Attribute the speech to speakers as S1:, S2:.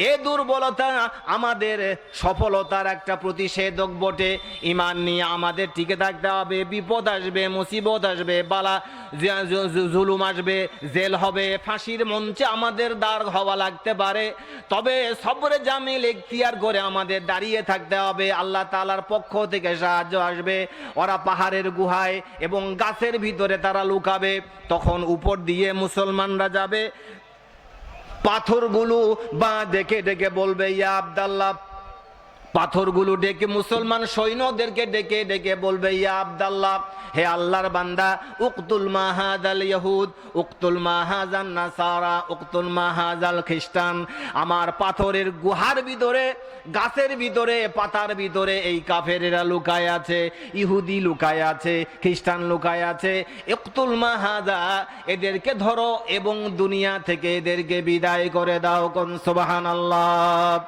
S1: এ দুর্বলতা আমাদের সফলতার একটা প্রতিষেধক বটে। ঈমান নিয়ে আমাদের টিকে থাকতে হবে। বিপদ আসবে, মুসিবত আসবে, বালা জুলুম আসবে, জেল হবে, ফাঁসির মঞ্চে আমাদের দাঁড় হওয়া লাগতে পারে, তবে সবরে জামিল ইখতিয়ার করে আমাদের দাঁড়িয়ে থাকতে হবে। আল্লাহ তাআলার পক্ষ থেকে সাহায্য আসবে। ওরা পাহাড়ের গুহায় এবং গাছের ভিতরে তারা লুকাবে, তখন উপর দিয়ে মুসলমানরা যাবে, পাথরগুলো বা ডেকে ডেকে বলবে ইয়া আব্দাল্লাহ, পাথরগুলো ডেকে মুসলমান সৈন্যদেরকে ডেকে ডেকে বলবে ইয়া আব্দাল্লাহ, হে আল্লাহর বান্দা, উকতুল মাহাজাল ইহুদ, উকতুল মাহাজান নাসারা, উকতুল মাহাজাল খ্রিস্টান। আমার পাথরের গুহার ভিতরে, গাছের ভিতরে, পাতার ভিতরে এই কাফেরেরা লুকায় আছে, ইহুদি লুকায় আছে, খ্রিস্টান লুকায় আছে। উকতুল মাহাজা, এদেরকে ধরো এবং দুনিয়া থেকে এদেরকে বিদায় করে দাও। কোন সুবহানাল্লাহ।